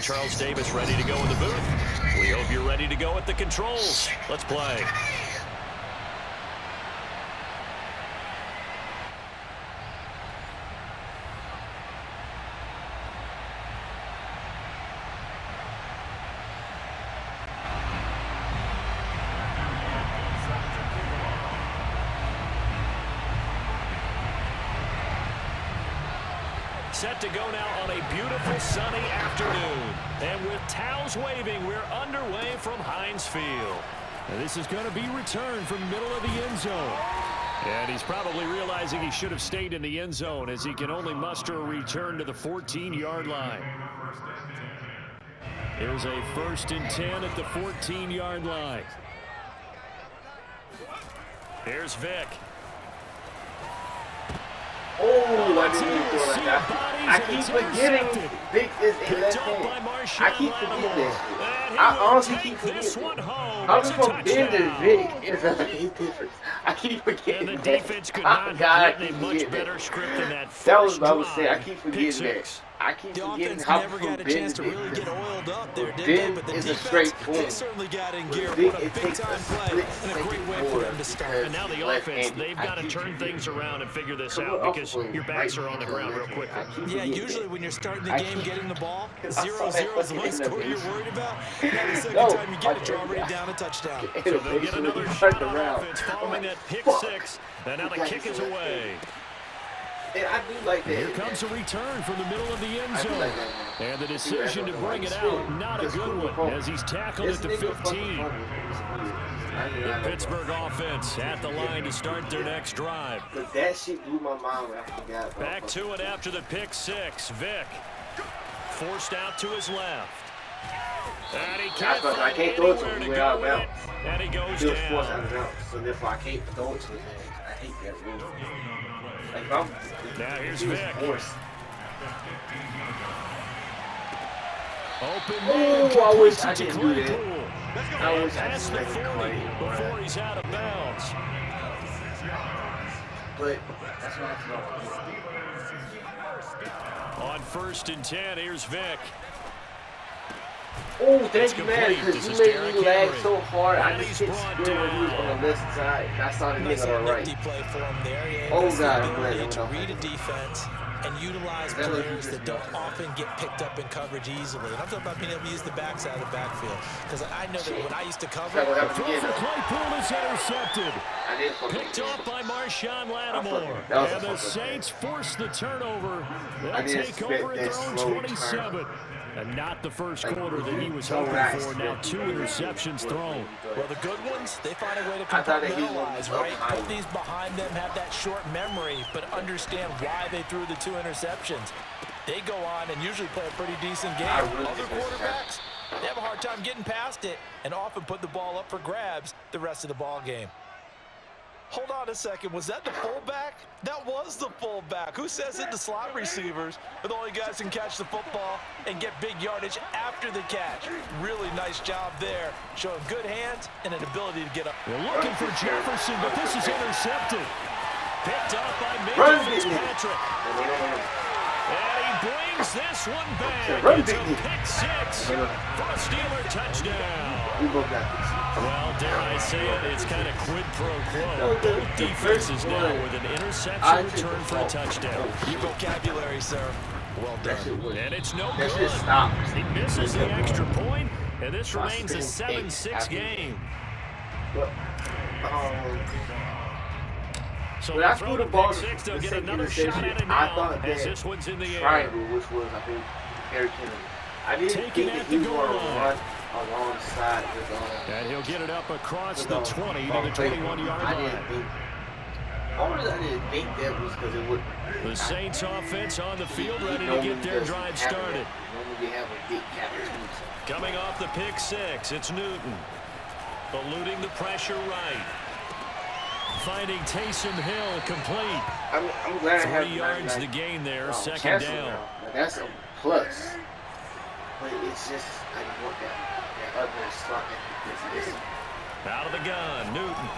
getting Charles Davis ready to go in the booth. We hope you're ready to go at the controls. Let's play. Set to go now on a beautiful sunny afternoon. And with towels waving, we're underway from Heinz Field. And this is going to be returned from middle of the end zone. And he's probably realizing he should have stayed in the end zone as he can only muster a return to the 14-yard line. Here's a 1st and 10 at the 14-yard line. Here's Vic. Oh, I didn't even throw like that. I keep forgetting Vic is in left hand. I keep forgetting this shit. I honestly keep forgetting. I'm just gonna bend this Vic. It's a big difference. I keep forgetting and the that. defense could not have a much better script than that. That was what I was saying. I keep forgetting that. I keep forgetting how never got a chance to really get oiled up there, did they? But the is defense, a straight form. they certainly got in gear. Vic, What a big-time play and a great way for them to start. And now the offense, they've got to turn things around and figure this out because your backs are on the ground real quickly. Yeah, usually when you're starting the game, getting the ball, 0-0 is the one score you're worried about. Now the second time you get it, you're already down a touchdown. So they'll get another shot on offense following that pick six. And now the kick is away. And I do like that. Here comes a return from the middle of the end zone. And the decision to bring it out, not a good one, as he's tackled at the 15. The Pittsburgh offense at the line to start their next drive. But that shit blew my mind when I forgot. Back to it after the pick six. Vic forced out to his left. And he can't find I can't throw it to anywhere him to without go with bounds. it. And he goes He was forced out down. of bounds, so therefore I can't throw it to him. I hate that rule. Like if I'm, Now here's he was Vic. forced. Open Oh, I wish I didn't do that. I wish I Past just the let it 40 play. before he's out of bounds. But that's what I On 1st and 10, here's Vic. Oh, thank you, complete. man, because This you is made Derrick me lag Henry. so hard. I And just he's hit brought square when he was on down. the left side, and I started Nice hitting on the right. nifty play for him there. Oh, That's the God, I'm ability glad to I'm read a not. defense and utilize That was players just that don't nuts. often get picked up in coverage easily. And I'm talking about being able to use the backside of the backfield. Because I know that when I used to cover, That's what happened Throw again. for Claypool is intercepted. I didn't fuck Picked up. off by Marshawn Lattimore. That was a And the fuck up. Saints force the turnover. They'll I didn't take expect over at that their own slow 27. And not the first quarter that he was So hoping nice. for. Now 2 interceptions thrown. well, the good ones, they find a way to I thought that he was compartmentalize, up right? high. Put these behind them, have that short memory, but understand why they threw the 2 interceptions. They go on and usually play a pretty decent game. I really Other think that's quarterbacks, they have a hard time getting past it and often put the ball up for grabs the rest of the ball game. Hold on a second. Was that the fullback? That was the fullback. Who says it? The slot receivers are the only guys who can catch the football and get big yardage after the catch. Really nice job there, showing good hands and an ability to get up. They're looking for Jefferson, but this is intercepted. Picked up by Run, Minka Disney. Fitzpatrick. And he brings this one back. Run, It's a Disney. pick six for a Steeler touchdown. We both got this. Well, dare I say it, it's kind of quid pro quo. No, Both the defenses first now one, with an I interception took return the for a ball. touchdown. Your vocabulary, sir. Well That done. shit was. And it's no That shit good. stopped. He misses the extra point, and this Lost remains a the 7-6 game. game. But, So when they I throw threw the the ball pick to six, they'll the get second another shot interception, at it I now thought as that this one's in the air. triangle, which was, I think, Eric Henry. I didn't Taken think at that the he was goal going to line. run alongside with And he'll get it up across the with, 20 to the 21-yard I didn't line. think. Only I didn't think that was because it would. The Saints offense on the field ready to Normally get their doesn't drive happen. started. Normally we have a big captain. Coming off the pick six, it's Newton. Eluding the pressure right. Finding Taysom Hill complete. I'm glad I have 3 yards the gain there, second cancel down. now. Now, that's a plus. But it's just, I didn't want that other slot. Out of the gun, Newton.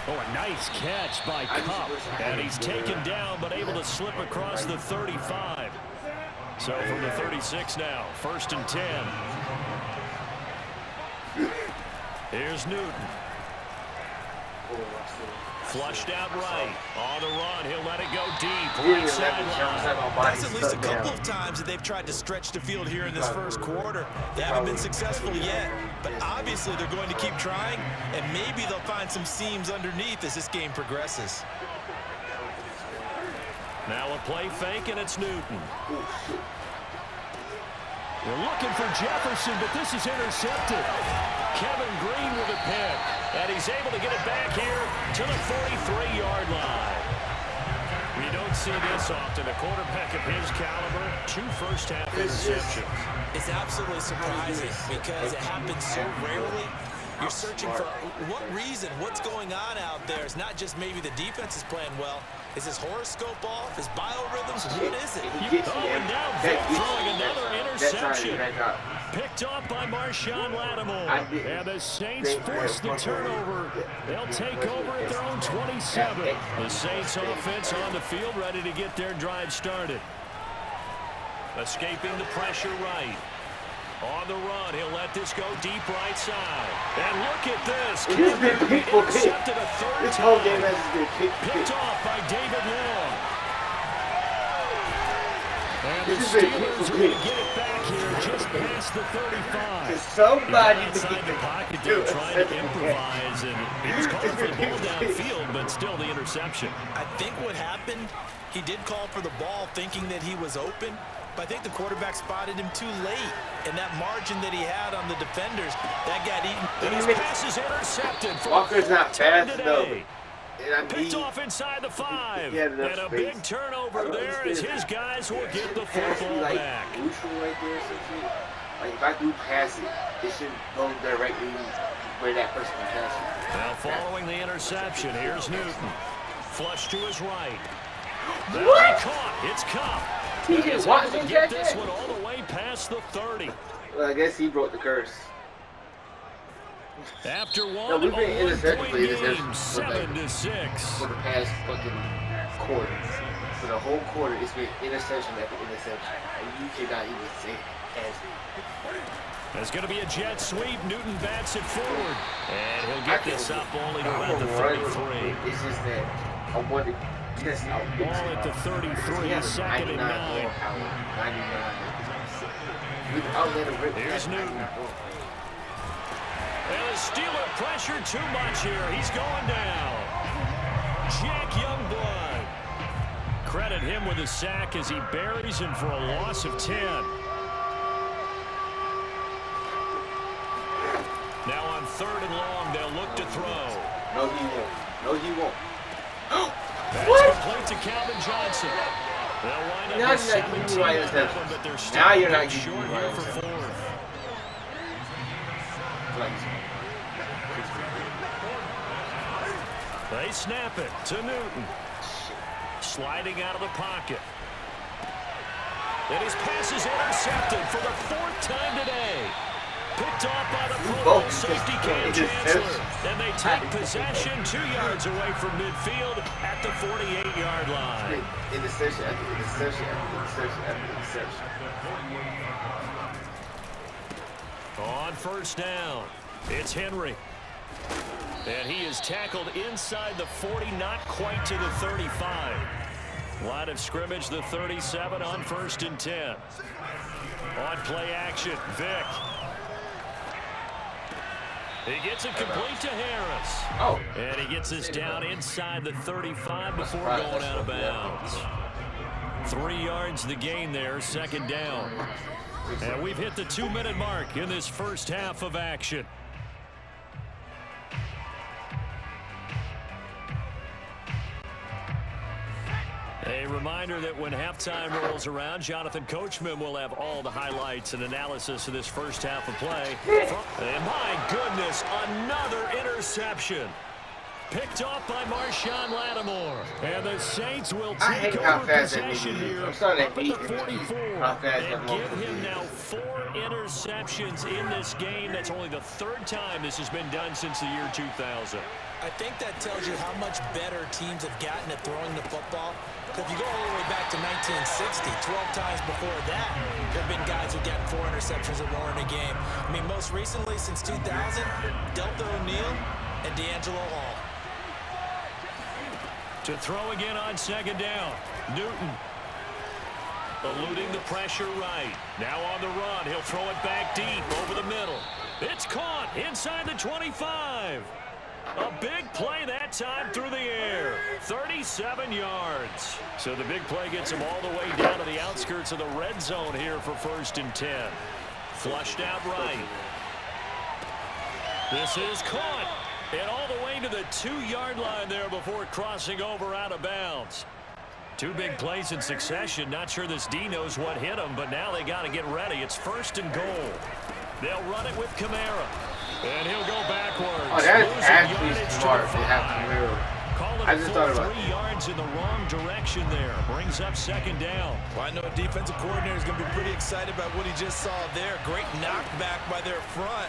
Oh, a nice catch by I just Cup. wish I had And a he's good, taken down, but able to slip across the 35. So from the 36 now, 1st and 10. Here's Newton. Flushed out right. On the run, he'll let it go deep. Right sideline. That's at least a couple of times that they've tried to stretch the field here in this first quarter. They haven't been successful yet, but obviously they're going to keep trying, and maybe they'll find some seams underneath as this game progresses. Now a play fake, and it's Newton. They're looking for Jefferson, but this is intercepted. Kevin Green with a pick, and he's able to get it back here to the 43-yard line. We don't see this often. A quarterback of his caliber, 2 first-half interceptions. It's absolutely surprising because it happens so rarely. You're searching for what reason, what's going on out there. It's not just maybe the defense is playing well. Is his horoscope off? His biorhythms? What is it? Oh, and now Vic throwing another interception. Picked off by Marshawn Lattimore. And the Saints force the turnover. They'll take over at their own 27. The Saints offense on the field, ready to get their drive started. Escaping the pressure right. On the run, he'll let this go deep right side. And look at this. It has been people intercepted a third This whole game time. has been Picked off by David Long. And the This has been Steelers are going to get it back here just past the 35. Somebody inside the pocket there trying to improvise, and he was calling for the ball downfield, but still the interception. I think what happened, he did call for the ball thinking that he was open, but I think the quarterback spotted him too late. And that margin that he had on the defenders, that got eaten. And his pass is intercepted. Walker's not fast though. Picked off inside the 5. And a big turnover there as his guys will get the football back. Neutral right there, like if I do pass it, it should go directly where that person can pass it. Now following the interception, here's Newton. Flush to his right. What? Caught. It's Cup. TJ Watson get this one all the way past the 30. Well, I guess he broke the curse. After one, no, we've been intercepted game, for 7-6 for the past fucking quarter. For the whole quarter, it's been interception after interception. And you cannot even say it. There's going to be a jet sweep. Newton bats it forward, and he'll get this up only to about the 33. It's just that I wanted. Ball at the 33, 2nd and 9. 99. Here's Newton. And the Steeler pressure too much here. He's going down. Jack Youngblood. Credit him with a sack as he buries him for a loss of 10. Now on 3rd and long, they'll look to throw. No, he won't. No, he won't. That's complete to Calvin Johnson. They'll wind up with 17 on that one, but they're still now you're not short here for 4th. They snap it to Newton. Sliding out of the pocket. And his pass is intercepted for the 4th time today. Picked off by the Pro Bowl safety Cam Chancellor. And they take possession 2 yards away from midfield at the 48-yard line. Interception after interception after interception after interception. On 1st down, it's Henry. And he is tackled inside the 40, not quite to the 35. Line of scrimmage, the 37 on 1st and 10. On play action, Vic. He gets it complete to Harris. Oh. And he gets this down inside the 35 before going out of bounds. 3 yards the gain there, 2nd down. And we've hit the 2-minute mark in this first half of action. A reminder that when halftime rolls around, Jonathan Coachman will have all the highlights and analysis of this first half of play. And my goodness, another interception. Picked off by Marshawn Lattimore. And the Saints will take over possession here up at the 44. And give him now 4 interceptions in this game. That's only the third time this has been done since the year 2000. I think that tells you how much better teams have gotten at throwing the football. Because if you go all the way back to 1960, 12 times before that, there have been guys who've gotten 4 interceptions or more in a game. I mean, most recently, since 2000, Delta O'Neal and D'Angelo Hall. To throw again on second down. Newton. Eluding the pressure right. Now on the run. He'll throw it back deep over the middle. It's caught inside the 25. A big play that time through the air. 37 yards. So the big play gets him all the way down to the outskirts of the red zone here for 1st and 10. Flushed out right. This is caught. And all the way to the 2-yard line there before crossing over out of bounds. 2 big plays in succession. Not sure this D knows what hit him, but now they got to get ready. It's 1st and goal. They'll run it with Kamara. And he'll go backwards. Oh, that's actually smart to have Kamara. I just thought about 3 yards in the wrong direction there. Brings up 2nd down. Well, I know a defensive coordinator is going to be pretty excited about what he just saw there. Great knockback by their front.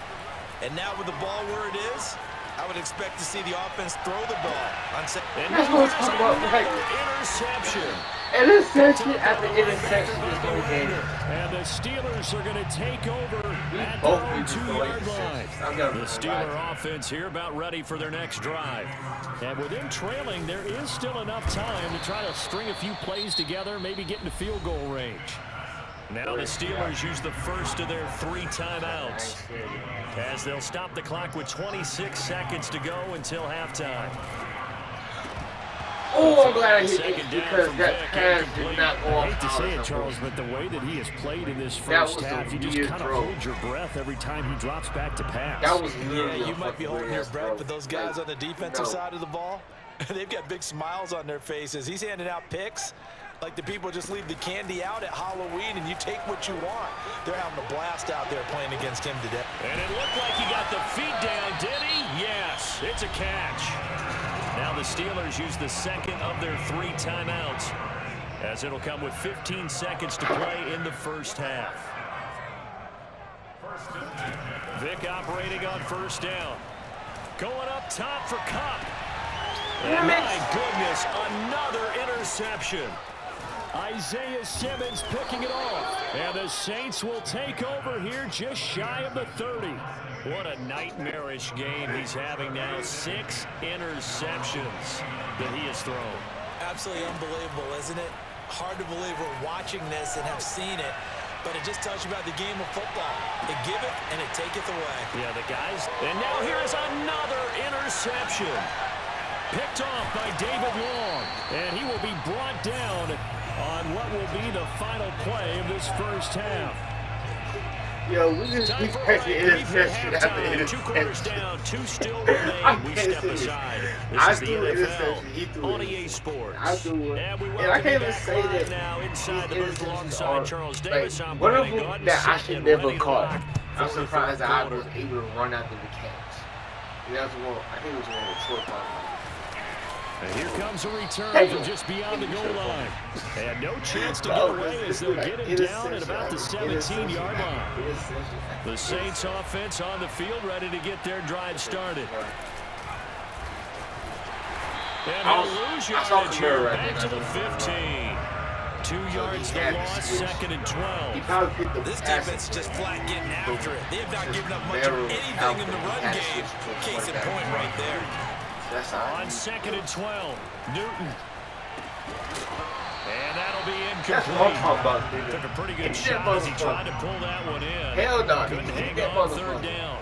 And now with the ball where it is, I would expect to see the offense throw the ball on second. That's what I'm talking about. Like, interception. Interception after interception is going to game. And the Steelers are going to take over at their own 2-yard line. The Steeler offense here about ready for their next drive. And with them trailing, there is still enough time to try to string a few plays together, maybe get into field goal range. Now the Steelers use the first of their 3 timeouts, as they'll stop the clock with 26 seconds to go until halftime. Oh, I'm glad I hit it because that pass did not go off. I hate to say it, Charles, but the way that he has played in this first half, you just kind of hold your breath every time he drops back to pass. That was you might be holding your breath, but those guys on the defensive side of the ball, they've got big smiles on their faces. He's handing out picks like the people just leave the candy out at Halloween and you take what you want. They're having a blast out there playing against him today. And it looked like he got the feet down, did he? Yes, it's a catch. Now the Steelers use the second of their 3 timeouts, as it'll come with 15 seconds to play in the first half. Vic operating on 1st down. Going up top for Kupp. And my goodness, another interception. Isaiah Simmons picking it off. And the Saints will take over here just shy of the 30. What a nightmarish game he's having now. 6 interceptions that he has thrown. Absolutely unbelievable, isn't it? Hard to believe we're watching this and have seen it. But it just tells you about the game of football. It giveth and it taketh away. Yeah, the guys. And now here is another interception. Picked off by David Long. And he will be brought down on what will be the final play of this first half. Yo, we just keep catching interception after interception. 2 quarters down, 2 still remain. We step aside. This is the NFL on EA Sports. And I can't even say that now inside the booth alongside Charles Davis. Like, one of them that I should never caught. I'm surprised that I was able to run after the catch. And that's one. I think it was one of the short passes. And here comes a return from just beyond the goal line. And no chance to get away as they'll get it down at about the 17-yard line. The Saints offense on the field ready to get their drive started. And they'll lose yardage here back to the 15. 2 yards the loss, 2nd and 12. This defense is just flat getting after it. They have not given up much of anything in the run game. Case in point right there. On 2nd and 12, Newton. And that'll be incomplete. Took a pretty good shot as he tried to pull that one in. Hell no. Couldn't hang on 3rd down.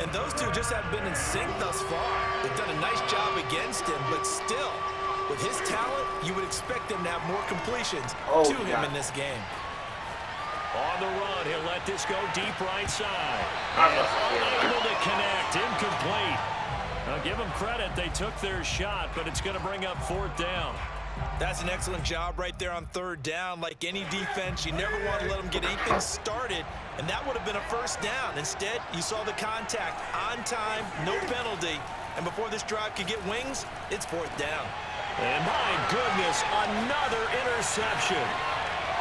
And those two just haven't been in sync thus far. They've done a nice job against him, but still, with his talent, you would expect him to have more completions to him in this game. On the run, he'll let this go deep right side. Unable to connect, incomplete. Now give them credit, they took their shot, but it's going to bring up 4th down. That's an excellent job right there on 3rd down. Like any defense, you never want to let them get anything started, and that would have been a 1st down. Instead, you saw the contact on time, no penalty, and before this drive could get wings, it's 4th down. And my goodness, another interception.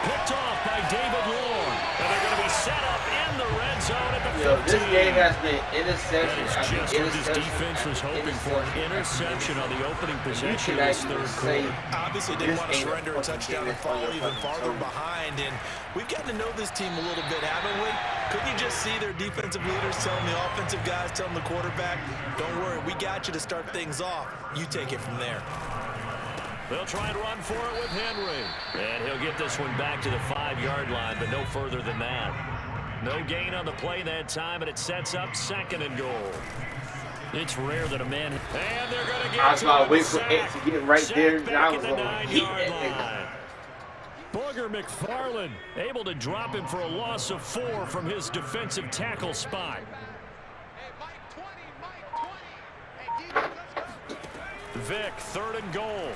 Picked off by David Long. And they're going to be set up in zone at the 15. Yo, this game has been interception. That is just what this defense was hoping for. An interception on the opening possession of this third quarter. Obviously didn't want to surrender a touchdown and fall even farther behind. And we've gotten to know this team a little bit, haven't we? Couldn't you just see their defensive leaders telling the offensive guys, telling the quarterback, don't worry, we got you to start things off. You take it from there. They'll try and run for it with Henry. And he'll get this one back to the 5-yard line, but no further than that. No gain on the play that time, and it sets up 2nd and goal. It's rare that a man... And they're going to get I was about to wait for it to get right there. Back at the 9-yard line. Booger McFarland able to him for a loss of 4 from his defensive tackle spot. Vic, 3rd and goal.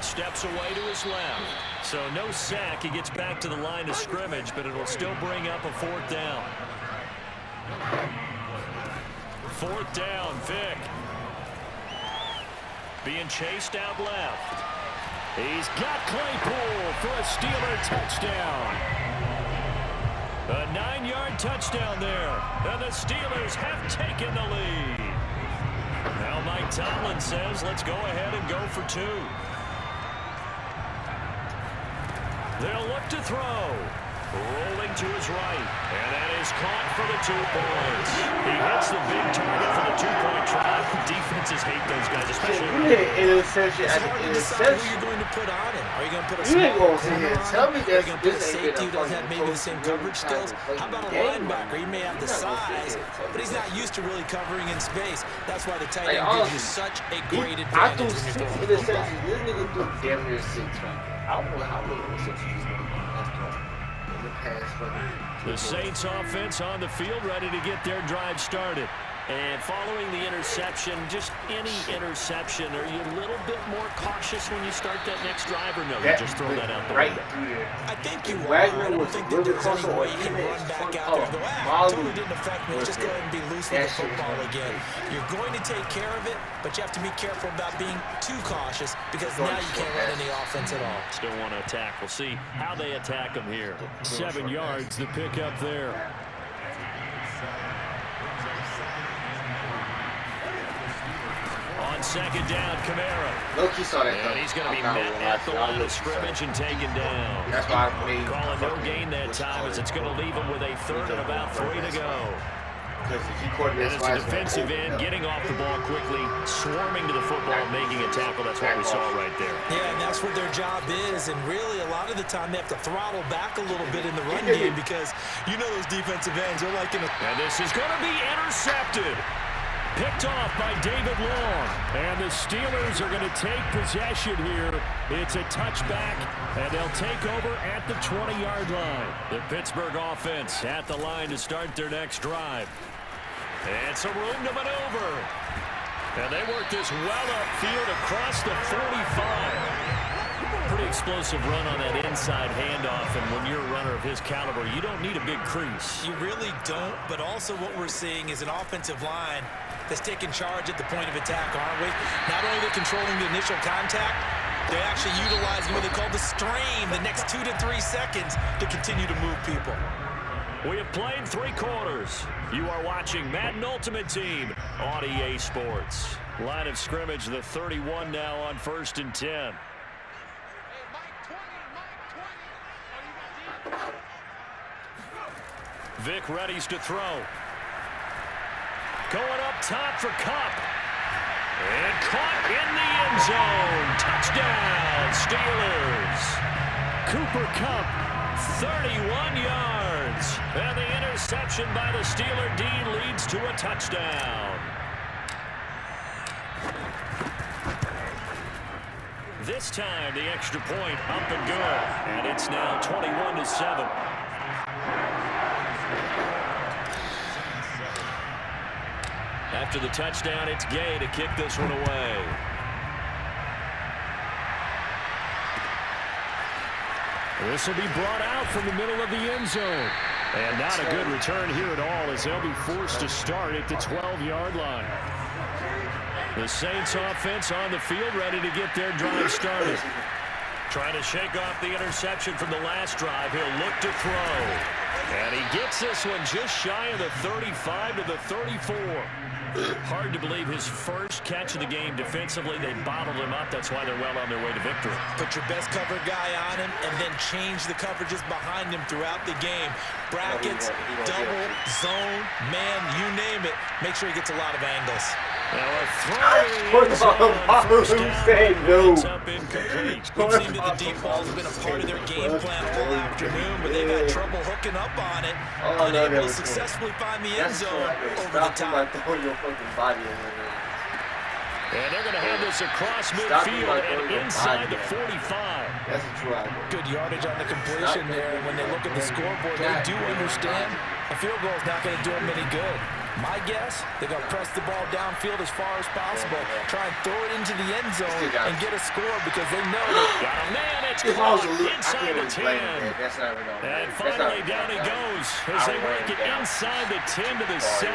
Steps away to his left. So no sack. He gets back to the line of scrimmage, but it'll still bring up a 4th down. 4th down, Vic. Being chased out left. He's got Claypool for a Steeler touchdown. A 9-yard touchdown there. And the Steelers have taken the lead. Now Mike Tomlin says, let's go ahead and go for 2. They'll look to throw. Rolling to his right. And that is caught for the 2 points. He hits the big target for the 2-point try. Defenses hate those guys, especially. Interception. It's hard to decide who you're going to put on him. Are you going to put a You ain't small gonna sit here and corner tell on me him? Are you that going to put a this ain't safety been who a doesn't have maybe the fucking same coach coverage really skills? trying to How about a play the linebacker? He may have the You're not gonna sit size, here and tell me but he's not that. used to really covering in space. That's why the tight Like, end gives you honestly, such a great I threw advantage 6 when you're throwing the football. interceptions. This nigga threw damn near 6 right there. I don't know how many interceptions he's going to do in the past fucking. The Saints offense on the field ready to get their drive started. And following the interception, just any interception, are you a little bit more cautious when you start that next drive, or no? You just throw that out the right window? through there. I think you are. Wagner I don't was think really that there's close any way on you can him. run back out there and go, totally didn't affect me. Just go ahead and be loose with the football again. You're going to take care of it, but you have to be careful about being too cautious because now you can't run any offense at all. Still want to attack. We'll see how they attack them here. 7 yards, the pickup there. On 2nd down, Kamara. Loki saw that. And he's going to be met at the line of scrimmage and taken down. That's why I made Calling no gain that time as it's going to leave him with a 3rd and about 3 to go. Because if he And it's a defensive end getting off the ball quickly, swarming to the football, making a tackle. That's what we saw right there. Yeah, and that's what their job is. And really, a lot of the time, they have to throttle back a little bit in the run game because you know those defensive ends are like in a... And this is going to be intercepted. Picked off by David Long. And the Steelers are going to take possession here. It's a touchback, and they'll take over at the 20-yard line. The Pittsburgh offense at the line to start their next drive. And some room to maneuver. And they work this well upfield across the 45. Pretty explosive run on that inside handoff, and when you're a runner of his caliber, you don't need a big crease. You really don't, but also what we're seeing is an offensive line that's taking charge at the point of attack, aren't we? Not only are they controlling the initial contact, they're actually utilizing what they call the strain, the next 2 to 3 seconds to continue to move people. We have played 3 quarters. You are watching Madden Ultimate Team on EA Sports. Line of scrimmage, the 31 now on 1st and 10. Vic readies to throw. Going up top for Kupp. And caught in the end zone. Touchdown, Steelers. Cooper Kupp. 31 yards. And the interception by the Steeler D leads to a touchdown. This time, the extra point up and good. And it's now 21-7. After the touchdown, it's Gay to kick this one away. This will be brought out from the middle of the end zone. And not a good return here at all as they'll be forced to start at the 12-yard line. The Saints offense on the field ready to get their drive started. Trying to shake off the interception from the last drive. He'll look to throw. And he gets this one just shy of the 35 to the 34. Hard to believe his first catch of the game defensively. They bottled him up. That's why they're well on their way to victory. Put your best cover guy on him and then change the coverages behind him throughout the game. Brackets, double, zone, man, you name it. Make sure he gets a lot of angles. Now a throw is up incomplete. We've seen that the deep ball has been a part of their game plan all afternoon, but they've had trouble hooking up on it. Unable to successfully find the end zone over the top. And they're going to have this across midfield and inside the 45. That's a true idea. Good yardage on the completion there. When they look at the scoreboard, they do understand a field goal is not going to do them any good. My guess, they're going to press the ball downfield as far as possible, try and throw it into the end zone and get a score because they know that. Got a man, it's caught inside the 10. And finally down he goes as they work it inside the 10 to the 7.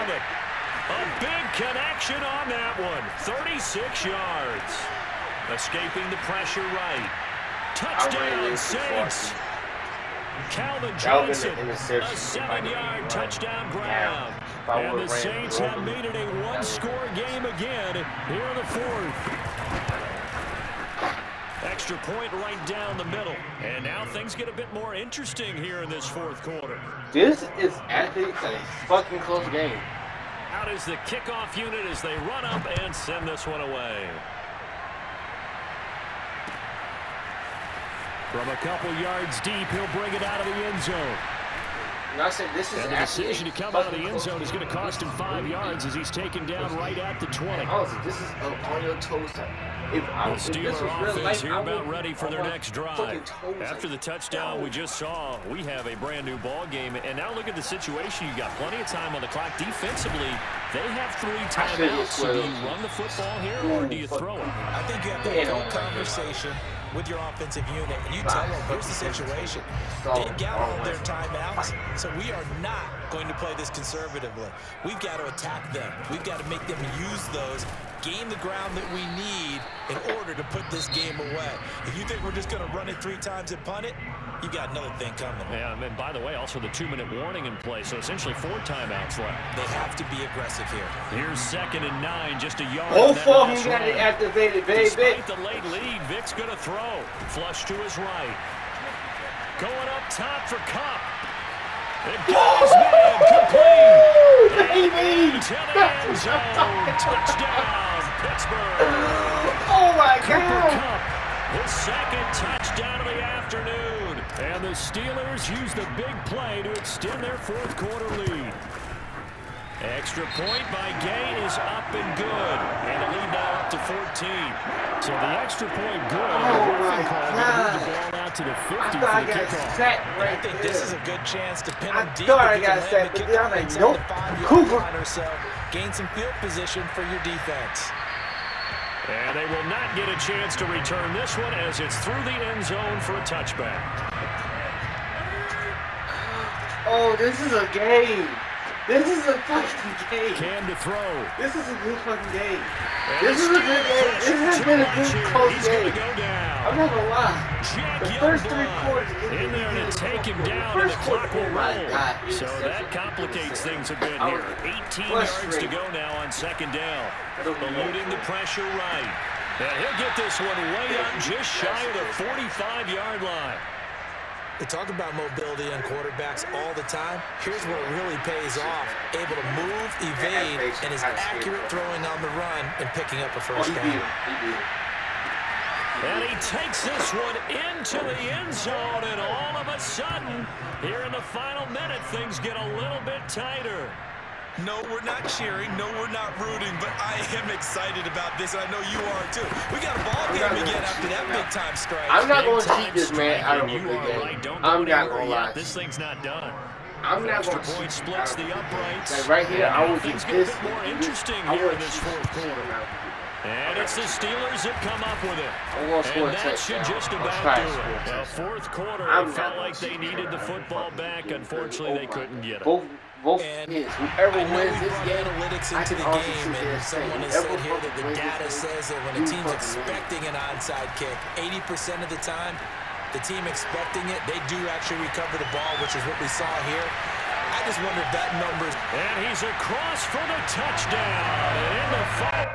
A big connection on that one. 36 yards. Escaping the pressure right. Touchdown, Saints. Calvin Johnson, a 7-yard touchdown grab. And the Saints have made it a one-score game again here in the fourth. Extra point right down the middle. And now things get a bit more interesting here in this fourth quarter. This is actually a fucking close game. Out is the kickoff unit as they run up and send this one away. From a couple yards deep, he'll bring it out of the end zone. And I said this is and the decision to come out of the end zone is going to cost him 5 yards as he's taken down right at the 20. Honestly, this is on your toes. The Steeler offense here about ready for their next drive. After the touchdown we just saw, we have a brand new ball game. And now look at the situation. You got plenty of time on the clock. Defensively, they have 3 timeouts. So do you run the football here or do you throw it? I think you have to have a conversation with your offensive unit, and you tell them, here's the situation. They've got all their timeouts, so we are not going to play this conservatively. We've got to attack them. We've got to make them use those, gain the ground that we need in order to put this game away. If you think we're just going to run it 3 times and punt it, you've got another thing coming. Yeah, and by the way, also the 2-minute warning in play, so essentially 4 timeouts left. They have to be aggressive here. Here's 2nd and 9, just a yard. Both of them got it activated, baby. Despite the late lead, Vic's going to throw. Flush to his right. Going up top for Cup. It goes, man, complete. Baby! To the end zone. Touchdown, Pittsburgh. Oh, my Cooper God. Kupp, his 2nd touchdown of the afternoon. And the Steelers use the big play to extend their 4th quarter lead. Extra point by Gay is up and good. And the lead now up to 14. So the extra point good. Oh, my God. The ball out to the 50 I for thought I the got kickoff. set right I think there. this is a good chance to pin I them deep. thought I if you got can set, land the but then I'm kickoff like, inside nope. the 5-yard Cooper. line or so. Gain some field position for your defense. And they will not get a chance to return this one as it's through the end zone for a touchback. Oh, this is a game. This is a fucking game. Cam to throw. This is a good fucking game. And This is a good game. This has been a good close He's going game. to go down. I'm not gonna lie. Jack The first 3 Youngblood quarters in there to take him down, and the clock will roll. So that complicates things a bit here. 18 yards to go now on 2nd down. Eluding the pressure right. And he'll get this one way up just shy of the 45-yard line. They talk about mobility on quarterbacks all the time. Here's where it really pays off. Able to move, evade, and is accurate throwing on the run and picking up a first down. And he takes this one into the end zone, and all of a sudden, here in the final minute, things get a little bit tighter. No, we're not cheering. No, we're not rooting, but I am excited about this, and I know you are too. We got a ball game again after that big-time strike. I'm not going to cheat this man out of a You good are game. right. Don't I'm go not anywhere going to lie. yet. This thing's not done. I'm not Extra going to point cheat splits out the of it. uprights. Like right here, I would Things get get a this. bit more interesting I here would in this cheat fourth quarter. And it's the Steelers that come up with it. And that should just about do it. The fourth quarter, it felt like they needed the football back. Unfortunately, they couldn't get it. Both And kids, whoever I know wins we this brought game, analytics I into can the honestly game, sit there and and say, someone has whoever said here that fucking the wins data this game, says that when a you team's fucking win. expecting an onside kick, 80% of the time, The team expecting it, they do actually recover the ball, which is what we saw here. I just wonder if that number's... And he's across for the touchdown. And in the final